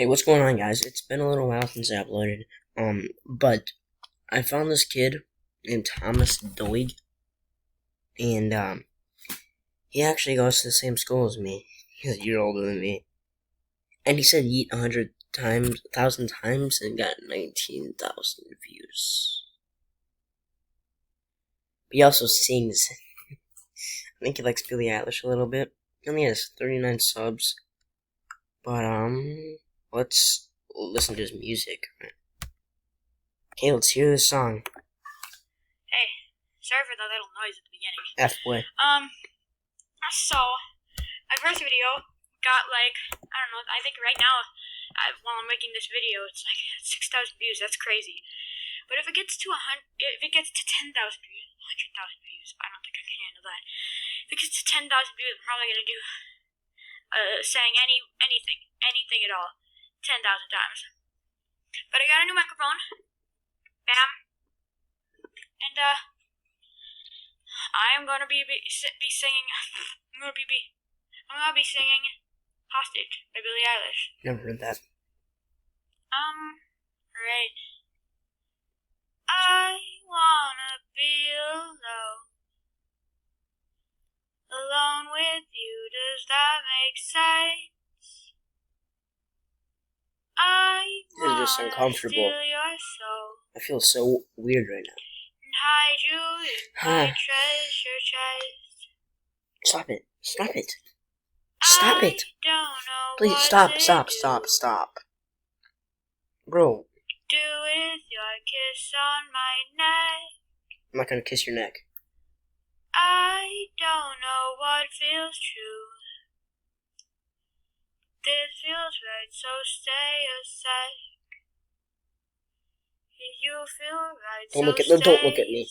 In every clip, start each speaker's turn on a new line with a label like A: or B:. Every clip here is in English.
A: Hey, what's going on, guys? It's been a little while since I uploaded. But I found this kid named Thomas Doig, and he actually goes to the same school as me. He's a year older than me, and he said yeet 1,000 times and got 19,000 views. He also sings. I think he likes Billie Eilish a little bit. He only has 39 subs, but let's listen to his music. Okay, let's hear this song.
B: Hey, sorry for the little noise at the beginning.
A: F-way.
B: So, my first video got I don't know, I think right now, while I'm making this video, it's like 6,000 views. That's crazy. But if it gets to 10,000 views, 100,000 views, I don't think I can handle that. If it gets to 10,000 views, I'm probably gonna do saying anything at all, 10,000 times. But I got a new microphone. Bam. And I am gonna be singing. I'm gonna be singing "Hostage" by Billie Eilish.
A: Never heard that.
B: Right. I wanna be alone with you. Does that make sense? I
A: This is just
B: wanna
A: uncomfortable.
B: steal your soul.
A: I feel so weird right now.
B: Hide you in my treasure chest.
A: Stop it. Stop it. Stop it.
B: I don't know
A: Please
B: what
A: stop. Bro,
B: do with your kiss on my neck.
A: I'm not gonna kiss your neck.
B: I don't know what feels true. This feels right, so stay a sec. You feel right,
A: Don't look at me.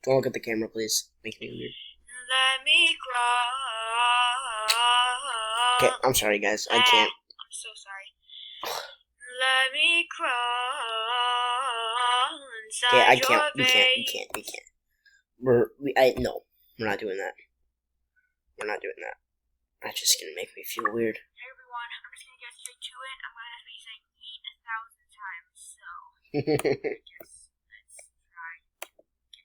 A: Don't look at the camera, please. Make me weird.
B: Let me crawl.
A: Okay, I'm sorry, guys. I can't.
B: I'm so sorry. Let me crawl inside
A: Okay, I can't.
B: your
A: We can't. No, we're not doing that. We're not doing that. That's just gonna make me feel weird.
B: Hey everyone, I'm just gonna get straight to it. I'm gonna be saying eat 1,000 times, so I guess let's try to get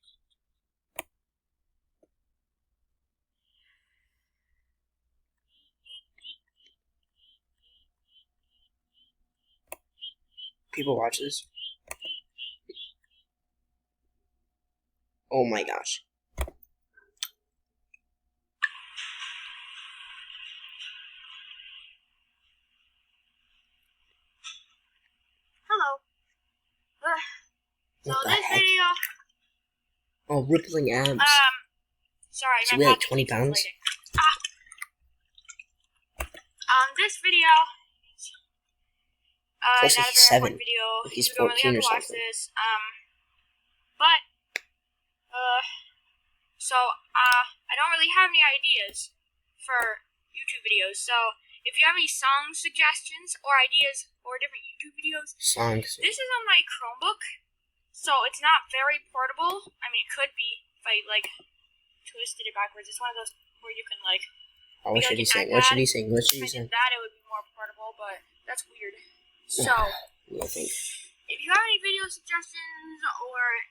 A: People watch this. Oh my gosh.
B: Hello. So
A: What the
B: this
A: heck?
B: video,
A: Oh, rippling abs.
B: sorry,
A: So
B: my
A: we like
B: pocket
A: 20
B: keeps
A: pounds?
B: inflating. This video is
A: Plus
B: not a
A: he's
B: very
A: 7.
B: important video.
A: He's
B: You don't really
A: 14
B: have
A: or
B: to watch
A: something.
B: this. But so I don't really have any ideas for YouTube videos. So if you have any song suggestions or ideas or different YouTube videos,
A: Songs.
B: this is on my Chromebook, so it's not very portable. I mean, it could be if I twisted it backwards. It's one of those where you can
A: Oh, what should he sing? What should he sing? What should he
B: if I
A: sing?
B: did that, it would be more portable, but that's weird. So
A: I think.
B: if you have any video suggestions or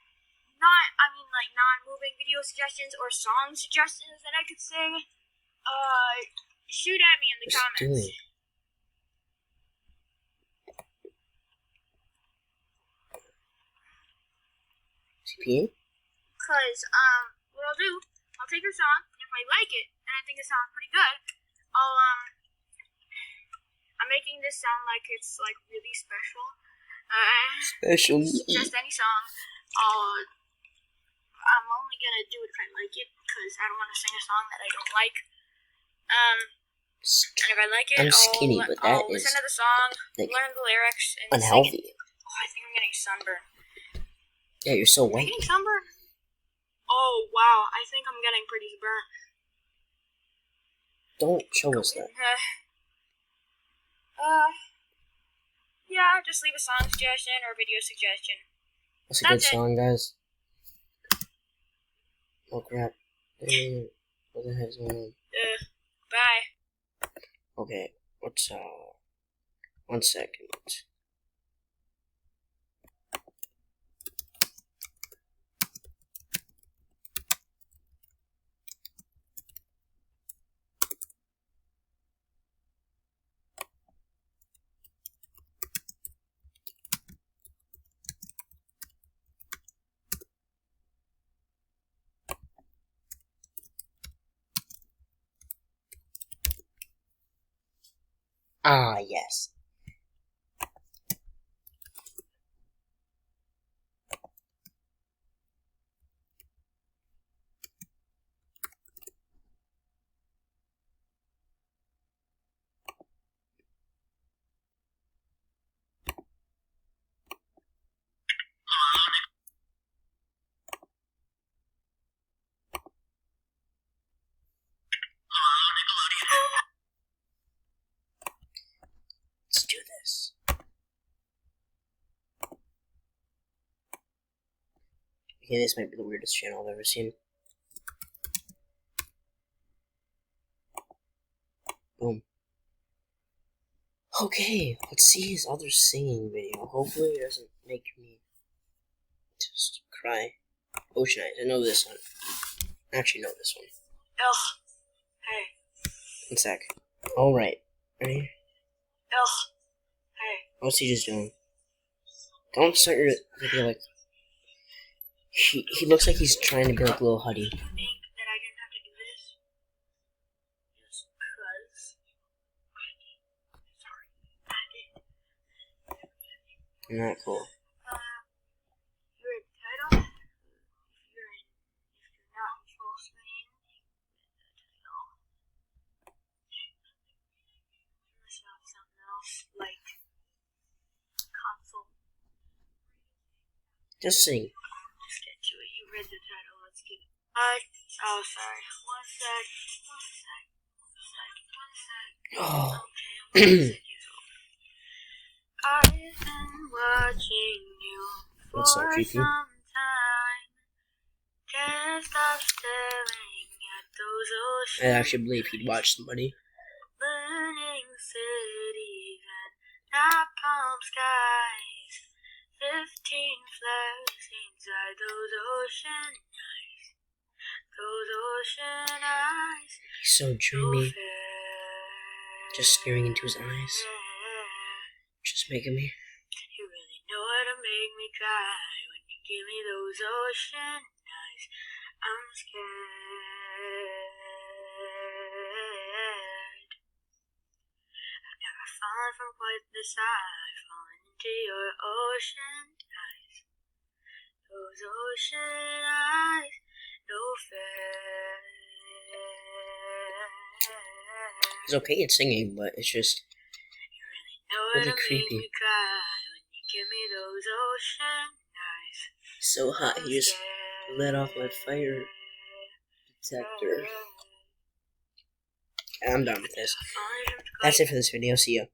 B: non-moving video suggestions or song suggestions that I could sing, shoot at me in the
A: What's he
B: comments.
A: doing? Is he peeing?
B: Cause what I'll do, I'll take your song, and if I like it and I think it sounds pretty good, I'm making this sound like it's really special.
A: Special.
B: Just any song. I'm only gonna do it if I like it, because I don't want to sing a song that I don't like. And if I like it,
A: I'm skinny, but that
B: I'll
A: is
B: listen to the song,
A: like
B: learn the lyrics, and sing it.
A: unhealthy.
B: Oh, I think I'm getting sunburn.
A: Yeah, you're so
B: Am I
A: white.
B: getting sunburn? Oh, wow, I think I'm getting pretty burnt.
A: Don't show us that.
B: Yeah, just leave a song suggestion or a video suggestion.
A: That's a good
B: That's it.
A: song, guys. Oh crap. What the heck's going on?
B: Bye.
A: Okay, 1 second. Ah, yes. Let's do this. Okay, this might be the weirdest channel I've ever seen. Boom. Okay, let's see his other singing video. Hopefully it doesn't make me just cry. Ocean Eyes, I know this one. I actually know this one.
B: Ugh. Hey.
A: 1 sec. Alright. Ready?
B: Ugh. Hey.
A: What's he just doing? Don't start your video like... He looks like he's trying to be like Lil Huddy.
B: You think that I didn't have to do this? Just because. Sorry. I did.
A: Not cool.
B: You read the title? If you're not full screen, read the title. Unless you have something else, like console.
A: Just sing.
B: Let's get to it. You read the title. Let's get it. Oh, sorry. One sec.
A: Oh.
B: Okay. I've been watching you for
A: That's so creepy.
B: some time. Can't stop staring at those
A: I
B: oceans.
A: actually believe he'd watch somebody.
B: Burning cities and napalm skies. 15 flags inside those ocean eyes. Those ocean eyes.
A: He's so dreamy. Just staring into his eyes. Just making me.
B: You really know how to make me cry when you give me those ocean eyes. I'm scared. I've never fallen from quite this high, falling into your ocean eyes. Those ocean eyes, no fair.
A: It's okay at singing, but it's just really creepy.
B: Me cry when you give me those ocean eyes.
A: So hot, he just let off my fire detector. I'm done with this. That's it for this video. See ya.